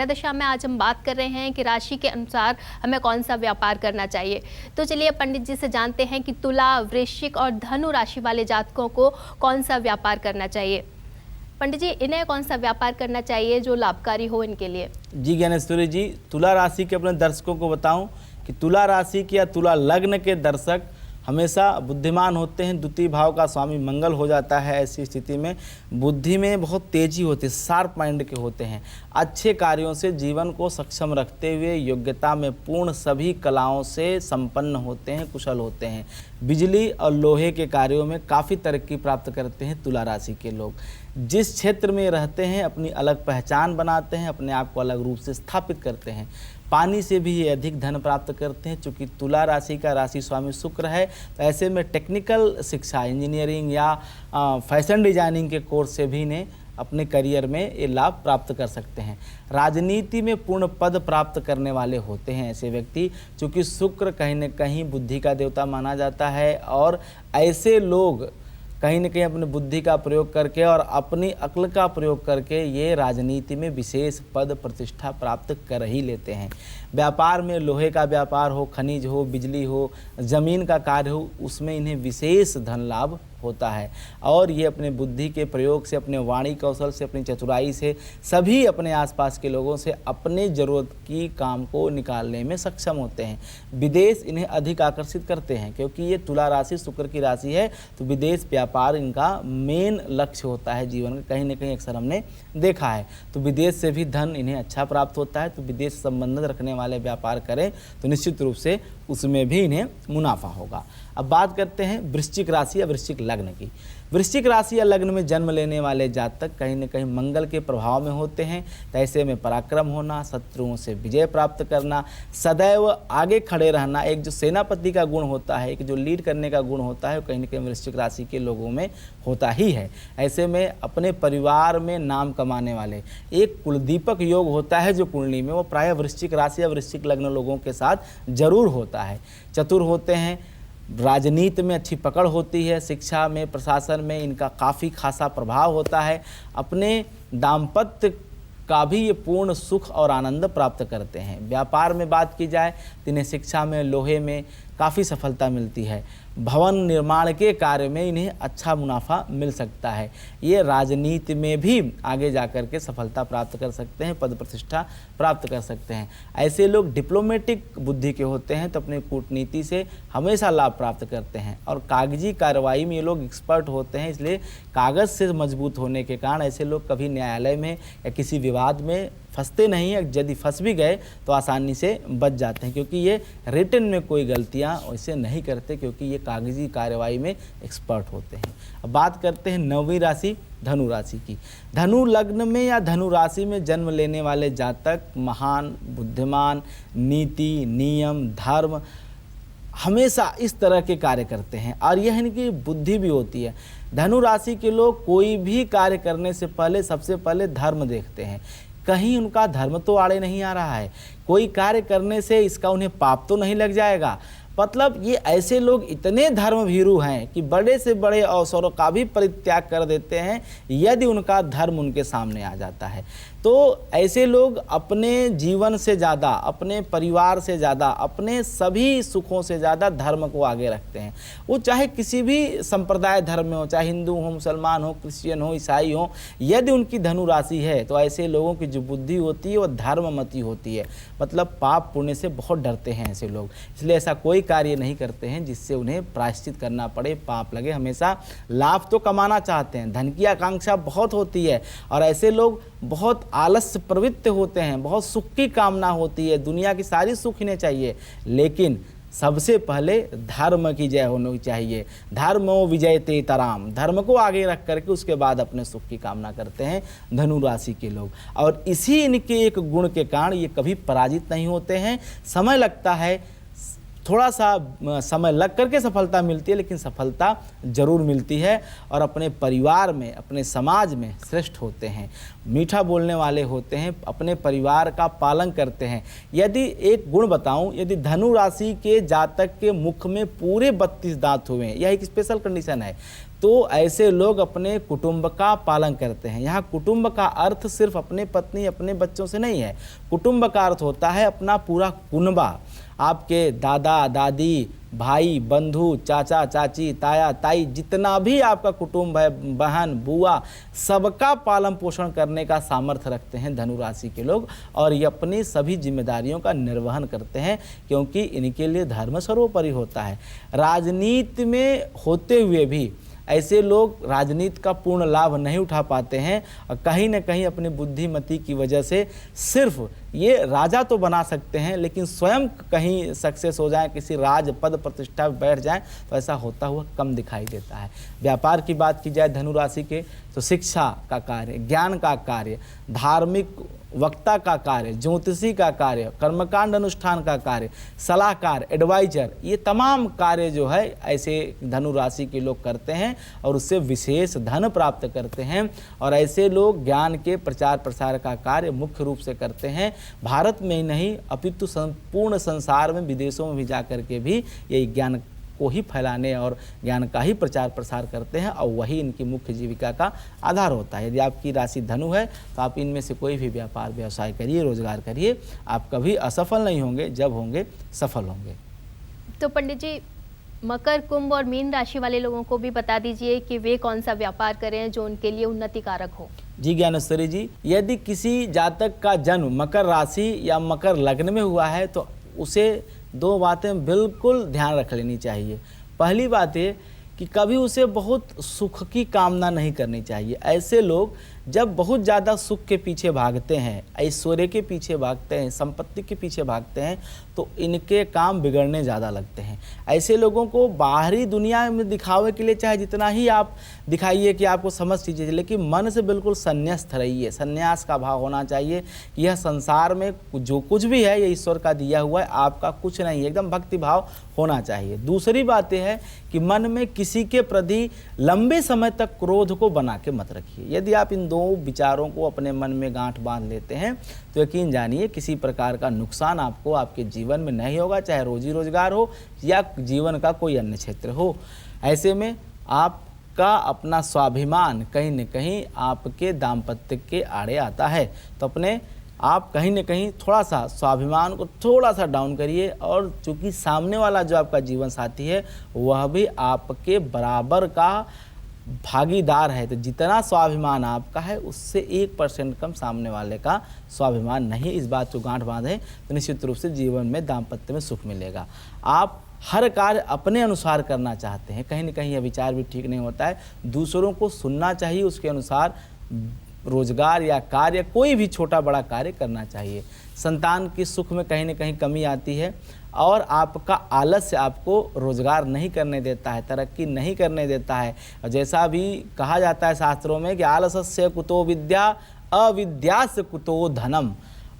दशा में आज हम बात कर रहे हैं कि राशि के अनुसार हमें कौन सा व्यापार करना चाहिए। तो चलिए पंडित जी से जानते हैं कि तुला, वृश्चिक और धनु राशि वाले जातकों को कौन सा व्यापार करना चाहिए। पंडित जी, इन्हें कौन सा व्यापार करना चाहिए जो लाभकारी हो इनके लिए? जी ज्ञानेश्वरी जी, तुला राशि के अपने दर्शकों को बताऊं कि तुला राशि के या तुला लग्न के दर्शक हमेशा बुद्धिमान होते हैं। द्वितीय भाव का स्वामी मंगल हो जाता है। ऐसी स्थिति में बुद्धि में बहुत तेजी होती है, शार्प माइंड के होते हैं। अच्छे कार्यों से जीवन को सक्षम रखते हुए योग्यता में पूर्ण सभी कलाओं से संपन्न होते हैं, कुशल होते हैं। बिजली और लोहे के कार्यों में काफ़ी तरक्की प्राप्त करते हैं तुला राशि के लोग। जिस क्षेत्र में रहते हैं अपनी अलग पहचान बनाते हैं, अपने आप को अलग रूप से स्थापित करते हैं। पानी से भी ये अधिक धन प्राप्त करते हैं। चूँकि तुला राशि का राशि स्वामी शुक्र है, तो ऐसे में टेक्निकल शिक्षा, इंजीनियरिंग या फैशन डिजाइनिंग के कोर्स से भी इन्हें अपने करियर में ये लाभ प्राप्त कर सकते हैं। राजनीति में पूर्ण पद प्राप्त करने वाले होते हैं ऐसे व्यक्ति, चूँकि शुक्र कहीं न कहीं बुद्धि का देवता माना जाता है और ऐसे लोग कहीं न कहीं अपनी बुद्धि का प्रयोग करके और अपनी अक्ल का प्रयोग करके ये राजनीति में विशेष पद प्रतिष्ठा प्राप्त कर ही लेते हैं। व्यापार में लोहे का व्यापार हो, खनिज हो, बिजली हो, ज़मीन का कार्य हो, उसमें इन्हें विशेष धन लाभ होता है और ये अपने बुद्धि के प्रयोग से, अपने वाणी कौशल से, अपनी चतुराई से सभी अपने आसपास के लोगों से अपने ज़रूरत की काम को निकालने में सक्षम होते हैं। विदेश इन्हें अधिक आकर्षित करते हैं क्योंकि ये तुला राशि शुक्र की राशि है, तो विदेश व्यापार इनका मेन लक्ष्य होता है जीवन का, कहीं ना कहीं अक्सर हमने देखा है। तो विदेश से भी धन इन्हें अच्छा प्राप्त होता है। तो विदेश संबंधित रखने वाले व्यापार करें तो निश्चित रूप से उसमें भी इन्हें मुनाफा होगा। अब बात करते हैं वृश्चिक राशि या वृश्चिक लग्न की। वृश्चिक राशि या लग्न में जन्म लेने वाले जातक कहीं न कहीं मंगल के प्रभाव में होते हैं। तो ऐसे में पराक्रम होना, शत्रुओं से विजय प्राप्त करना, सदैव आगे खड़े रहना, एक जो सेनापति का गुण होता है, एक जो लीड करने का गुण होता है, वो कहीं न कहीं वृश्चिक राशि के लोगों में होता ही है। ऐसे में अपने परिवार में नाम कमाने वाले एक कुलदीपक योग होता है जो कुंडली में, वो प्रायः वृश्चिक राशि या वृश्चिक लग्न लोगों के साथ जरूर होता है। चतुर होते हैं, राजनीति में अच्छी पकड़ होती है, शिक्षा में, प्रशासन में इनका काफ़ी खासा प्रभाव होता है। अपने दाम्पत्य का भी ये पूर्ण सुख और आनंद प्राप्त करते हैं। व्यापार में बात की जाए तो इन्हें शिक्षा में, लोहे में काफ़ी सफलता मिलती है। भवन निर्माण के कार्य में इन्हें अच्छा मुनाफा मिल सकता है। ये राजनीति में भी आगे जाकर के सफलता प्राप्त कर सकते हैं, पद प्रतिष्ठा प्राप्त कर सकते हैं। ऐसे लोग डिप्लोमेटिक बुद्धि के होते हैं, तो अपने कूटनीति से हमेशा लाभ प्राप्त करते हैं और कागजी कार्रवाई में ये लोग एक्सपर्ट होते हैं। इसलिए कागज़ से मजबूत होने के कारण ऐसे लोग कभी न्यायालय में या किसी विवाद में फंसते नहीं है। यदि फंस भी गए तो आसानी से बच जाते हैं, क्योंकि ये रिटन में कोई गलतियां वैसे नहीं करते, क्योंकि ये कागजी कार्रवाई में एक्सपर्ट होते हैं। अब बात करते हैं 9वीं राशि धनु राशि की। धनु लग्न में या धनु राशि में जन्म लेने वाले जातक महान, बुद्धिमान, नीति, नियम, धर्म हमेशा इस तरह के कार्य करते हैं और यह इनकी बुद्धि भी होती है। धनु राशि के लोग कोई भी कार्य करने से पहले सबसे पहले धर्म देखते हैं, कहीं उनका धर्म तो आड़े नहीं आ रहा है, कोई कार्य करने से इसका उन्हें पाप तो नहीं लग जाएगा। मतलब ये ऐसे लोग इतने धर्मभीरू हैं कि बड़े से बड़े अवसरों का भी परित्याग कर देते हैं यदि उनका धर्म उनके सामने आ जाता है। तो ऐसे लोग अपने जीवन से ज़्यादा, अपने परिवार से ज़्यादा, अपने सभी सुखों से ज़्यादा धर्म को आगे रखते हैं। वो चाहे किसी भी संप्रदाय धर्म में हो, चाहे हिंदू हो, मुसलमान हो, क्रिश्चियन हो, ईसाई हो, यदि उनकी धनु राशि है तो ऐसे लोगों की जो बुद्धि होती है वो धर्ममती होती है। मतलब पाप पुण्य से बहुत डरते हैं ऐसे लोग, इसलिए ऐसा कोई कार्य नहीं करते हैं जिससे उन्हें प्रायश्चित करना पड़े, पाप लगे। हमेशा लाभ तो कमाना चाहते हैं, धन की आकांक्षा बहुत होती है और ऐसे लोग बहुत आलस्य प्रवृत्त होते हैं, बहुत सुख की कामना होती है, दुनिया की सारी सुख इन्हें चाहिए, लेकिन सबसे पहले धर्म की जय होनी चाहिए। धर्मो विजयते तराम, धर्म को आगे रख करके उसके बाद अपने सुख की कामना करते हैं धनु राशि के लोग। और इसी इनके एक गुण के कारण ये कभी पराजित नहीं होते हैं। समय लगता है, थोड़ा सा समय लग करके सफलता मिलती है, लेकिन सफलता जरूर मिलती है और अपने परिवार में, अपने समाज में श्रेष्ठ होते हैं। मीठा बोलने वाले होते हैं, अपने परिवार का पालन करते हैं। यदि एक गुण बताऊं, यदि धनु राशि के जातक के मुख में पूरे 32 दांत हुए हैं, यह एक स्पेशल कंडीशन है, तो ऐसे लोग अपने कुटुंब का पालन करते हैं। यहाँ कुटुंब का अर्थ सिर्फ अपने पत्नी अपने बच्चों से नहीं है। कुटुंब का अर्थ होता है अपना पूरा कुनबा, आपके दादा दादी, भाई बंधु, चाचा चाची, ताया ताई, जितना भी आपका कुटुंब है, बहन बुआ, सबका पालन पोषण करने का सामर्थ्य रखते हैं धनु राशि के लोग, और ये अपनी सभी जिम्मेदारियों का निर्वहन करते हैं, क्योंकि इनके लिए धर्म सर्वोपरि होता है। राजनीति में होते हुए भी ऐसे लोग राजनीति का पूर्ण लाभ नहीं उठा पाते हैं, और कहीं न कहीं अपनी बुद्धिमती की वजह से सिर्फ ये राजा तो बना सकते हैं, लेकिन स्वयं कहीं सक्सेस हो जाए, किसी राज पद प्रतिष्ठा में बैठ जाए, तो ऐसा होता हुआ कम दिखाई देता है। व्यापार की बात की जाए धनु राशि के, तो शिक्षा का कार्य, ज्ञान का कार्य, धार्मिक वक्ता का कार्य, ज्योतिषी का कार्य, कर्मकांड अनुष्ठान का कार्य, सलाहकार, एडवाइजर, ये तमाम कार्य जो है ऐसे धनु राशि के लोग करते हैं और उससे विशेष धन प्राप्त करते हैं। और ऐसे लोग ज्ञान के प्रचार प्रसार का कार्य मुख्य रूप से करते हैं। भारत में ही नहीं अपितु संपूर्ण संसार में, विदेशों में भी जा कर के भी यही ज्ञान को ही फैलाने और ज्ञान का ही प्रचार प्रसार करते हैं, और वही इनकी मुख्य जीविका का आधार होता है। यदि आपकी राशि धनु है तो आप इनमें से कोई भी व्यापार व्यवसाय करिए, रोजगार करिए, आप कभी असफल नहीं होंगे, जब होंगे सफल होंगे। तो पंडित जी, मकर, कुंभ और मीन राशि वाले लोगों को भी बता दीजिए कि वे कौन सा व्यापार करें जो उनके लिए उन्नति कारक हो। जी ज्ञानेश्वरी जी, यदि किसी जातक का जन्म मकर राशि या मकर लग्न में हुआ है तो उसे दो बातें बिल्कुल ध्यान रख लेनी चाहिए। पहली बात ये कि कभी उसे बहुत सुख की कामना नहीं करनी चाहिए। ऐसे लोग जब बहुत ज़्यादा सुख के पीछे भागते हैं, ऐश्वर्य के पीछे भागते हैं, संपत्ति के पीछे भागते हैं, तो इनके काम बिगड़ने ज़्यादा लगते हैं। ऐसे लोगों को बाहरी दुनिया में दिखावे के लिए चाहे जितना ही आप दिखाइए कि आपको समझ लीजिए, लेकिन मन से बिल्कुल संन्यास्त रहिए। संन्यास का भाव होना चाहिए कि यह संसार में जो कुछ भी है ये ईश्वर का दिया हुआ है, आपका कुछ नहीं है, एकदम भक्ति भाव होना चाहिए। दूसरी बात यह है कि मन में किसी के प्रति लंबे समय तक क्रोध को बना के मत रखिए। यदि आप इन दो विचारों को अपने मन में गांठ बांध लेते हैं तो यकीन जानिए किसी प्रकार का नुकसान आपको आपके जीवन में नहीं होगा, चाहे रोजी रोजगार हो या जीवन का कोई अन्य क्षेत्र हो। ऐसे में आपका अपना स्वाभिमान कहीं न कहीं आपके दाम्पत्य के आड़े आता है, तो अपने आप कहीं न कहीं थोड़ा सा स्वाभिमान को थोड़ा सा डाउन करिए। और चूंकि सामने वाला जो आपका जीवन साथी है वह भी आपके बराबर का भागीदार है, तो जितना स्वाभिमान आपका है उससे 1% कम सामने वाले का स्वाभिमान नहीं। इस बात को गांठ बांधें तो निश्चित रूप से जीवन में दाम्पत्य में सुख मिलेगा। आप हर कार्य अपने अनुसार करना चाहते हैं, कहीं न कहीं यह विचार भी ठीक नहीं होता है। दूसरों को सुनना चाहिए, उसके अनुसार रोजगार या कार्य कोई भी छोटा बड़ा कार्य करना चाहिए। संतान की सुख में कहीं न कहीं कमी आती है, और आपका आलस्य आपको रोजगार नहीं करने देता है, तरक्की नहीं करने देता है। और जैसा भी कहा जाता है शास्त्रों में कि आलस्य कुतो विद्या, अविद्या से कुतो धनम।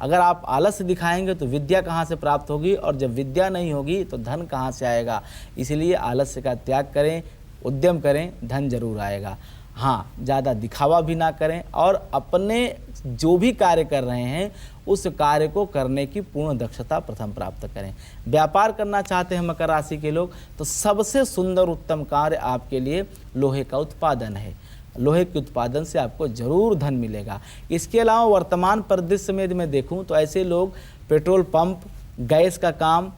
अगर आप आलस्य दिखाएंगे तो विद्या कहाँ से प्राप्त होगी, और जब विद्या नहीं होगी तो धन कहाँ से आएगा। इसलिए आलस्य का त्याग करें, उद्यम करें, धन जरूर आएगा। हाँ, ज़्यादा दिखावा भी ना करें, और अपने जो भी कार्य कर रहे हैं उस कार्य को करने की पूर्ण दक्षता प्रथम प्राप्त करें। व्यापार करना चाहते हैं मकर राशि के लोग, तो सबसे सुंदर उत्तम कार्य आपके लिए लोहे का उत्पादन है। लोहे के उत्पादन से आपको जरूर धन मिलेगा। इसके अलावा वर्तमान परिदृश्य में यदि मैं देखूं तो ऐसे लोग पेट्रोल पंप, गैस का काम,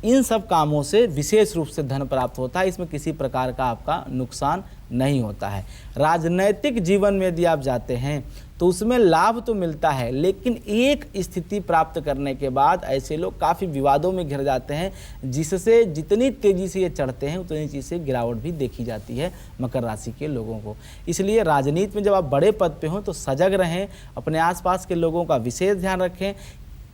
इन सब कामों से विशेष रूप से धन प्राप्त होता है। इसमें किसी प्रकार का आपका नुकसान नहीं होता है। राजनैतिक जीवन में यदि आप जाते हैं तो उसमें लाभ तो मिलता है, लेकिन एक स्थिति प्राप्त करने के बाद ऐसे लोग काफ़ी विवादों में घिर जाते हैं, जिससे जितनी तेज़ी से ये चढ़ते हैं उतनी चीज़ से गिरावट भी देखी जाती है मकर राशि के लोगों को। इसलिए राजनीति में जब आप बड़े पद पे हों तो सजग रहें, अपने आसपास के लोगों का विशेष ध्यान रखें,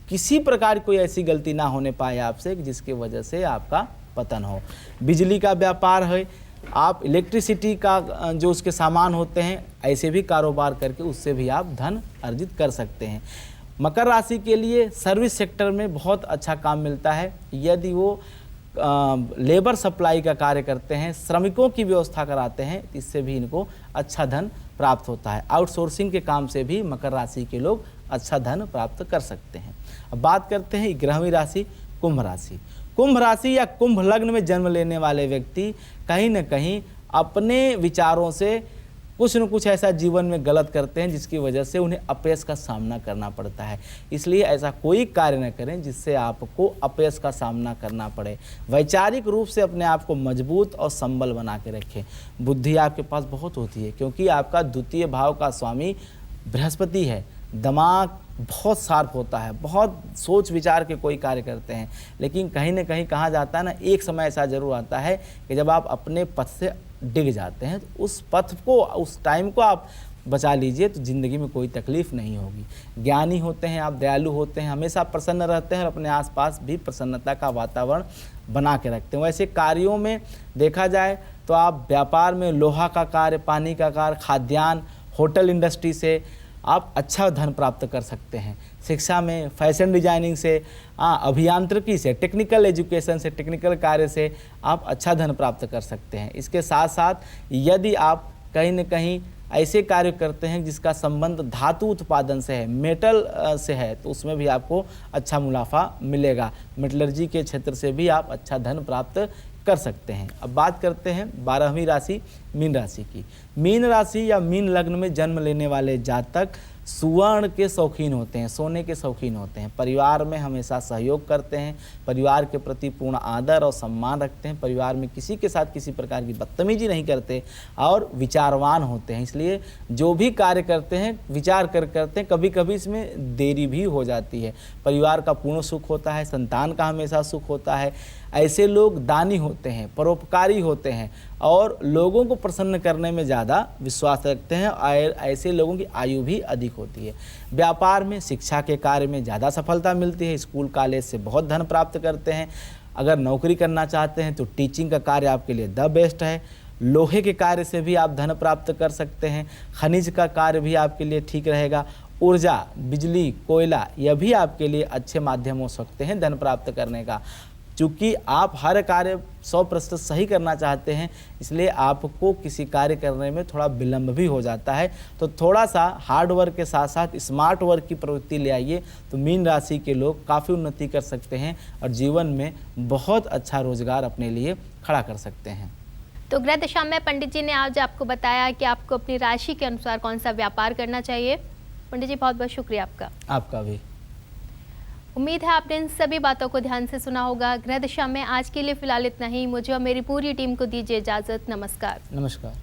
किसी प्रकार कोई ऐसी गलती ना होने पाए आपसे कि जिसकी वजह से आपका पतन हो। बिजली का व्यापार है, आप इलेक्ट्रिसिटी का जो उसके सामान होते हैं ऐसे भी कारोबार करके उससे भी आप धन अर्जित कर सकते हैं। मकर राशि के लिए सर्विस सेक्टर में बहुत अच्छा काम मिलता है। यदि वो लेबर सप्लाई का कार्य करते हैं, श्रमिकों की व्यवस्था कराते हैं, इससे भी इनको अच्छा धन प्राप्त होता है। आउटसोर्सिंग के काम से भी मकर राशि के लोग अच्छा धन प्राप्त कर सकते हैं। अब बात करते हैं 11वीं राशि कुंभ राशि। कुंभ राशि या कुंभ लग्न में जन्म लेने वाले व्यक्ति कहीं न कहीं अपने विचारों से कुछ न कुछ ऐसा जीवन में गलत करते हैं जिसकी वजह से उन्हें अपयश का सामना करना पड़ता है। इसलिए ऐसा कोई कार्य न करें जिससे आपको अपयश का सामना करना पड़े। वैचारिक रूप से अपने आप को मजबूत और संबल बना के रखें। बुद्धि आपके पास बहुत होती है क्योंकि आपका द्वितीय भाव का स्वामी बृहस्पति है। दिमाग बहुत शार्प होता है, बहुत सोच विचार के कोई कार्य करते हैं, लेकिन कहीं ना कहीं कहा जाता है ना, एक समय ऐसा जरूर आता है कि जब आप अपने पथ से डिग जाते हैं, तो उस पथ को, उस टाइम को आप बचा लीजिए तो ज़िंदगी में कोई तकलीफ़ नहीं होगी। ज्ञानी होते हैं आप, दयालु होते हैं, हमेशा प्रसन्न रहते हैं और अपने आसपास भी प्रसन्नता का वातावरण बना के रखते हैं। वैसे कार्यों में देखा जाए तो आप व्यापार में लोहा का कार्य, पानी का कार्य, खाद्यान्न, होटल इंडस्ट्री से आप अच्छा धन प्राप्त कर सकते हैं। शिक्षा में फैशन डिजाइनिंग से, अभियांत्रिकी से, टेक्निकल एजुकेशन से, टेक्निकल कार्य से आप अच्छा धन प्राप्त कर सकते हैं। इसके साथ साथ यदि आप कहीं न कहीं ऐसे कार्य करते हैं जिसका संबंध धातु उत्पादन से है, मेटल से है, तो उसमें भी आपको अच्छा मुनाफा मिलेगा। मेटलर्जी के क्षेत्र से भी आप अच्छा धन प्राप्त कर सकते हैं। अब बात करते हैं 12वीं राशि मीन राशि की। मीन राशि या मीन लग्न में जन्म लेने वाले जातक सुवर्ण के शौकीन होते हैं, सोने के शौकीन होते हैं। परिवार में हमेशा सहयोग करते हैं, परिवार के प्रति पूर्ण आदर और सम्मान रखते हैं, परिवार में किसी के साथ किसी प्रकार की बदतमीजी नहीं करते और विचारवान होते हैं। इसलिए जो भी कार्य करते हैं विचार कर करते हैं। कभी कभी इसमें देरी भी हो जाती है। परिवार का पूर्ण सुख होता है, संतान का हमेशा सुख होता है। ऐसे लोग दानी होते हैं, परोपकारी होते हैं और लोगों को प्रसन्न करने में ज़्यादा विश्वास रखते हैं। और ऐसे लोगों की आयु भी अधिक होती है। व्यापार में, शिक्षा के कार्य में ज़्यादा सफलता मिलती है। स्कूल कॉलेज से बहुत धन प्राप्त करते हैं। अगर नौकरी करना चाहते हैं तो टीचिंग का कार्य आपके लिए द बेस्ट है। लोहे के कार्य से भी आप धन प्राप्त कर सकते हैं। खनिज का कार्य भी आपके लिए ठीक रहेगा। ऊर्जा, बिजली, कोयला, यह भी आपके लिए अच्छे माध्यम हो सकते हैं धन प्राप्त करने का। चूँकि आप हर कार्य 100% सही करना चाहते हैं, इसलिए आपको किसी कार्य करने में थोड़ा विलंब भी हो जाता है। तो थोड़ा सा हार्ड वर्क के साथ साथ स्मार्ट वर्क की प्रवृत्ति ले आइए तो मीन राशि के लोग काफ़ी उन्नति कर सकते हैं और जीवन में बहुत अच्छा रोजगार अपने लिए खड़ा कर सकते हैं। तो ग्रह दशा में पंडित जी ने आज आपको बताया कि आपको अपनी राशि के अनुसार कौन सा व्यापार करना चाहिए। पंडित जी बहुत बहुत शुक्रिया आपका। आपका भी। उम्मीद है आपने इन सभी बातों को ध्यान से सुना होगा। ग्रह दशा में आज के लिए फिलहाल इतना ही। मुझे और मेरी पूरी टीम को दीजिए इजाज़त। नमस्कार। नमस्कार।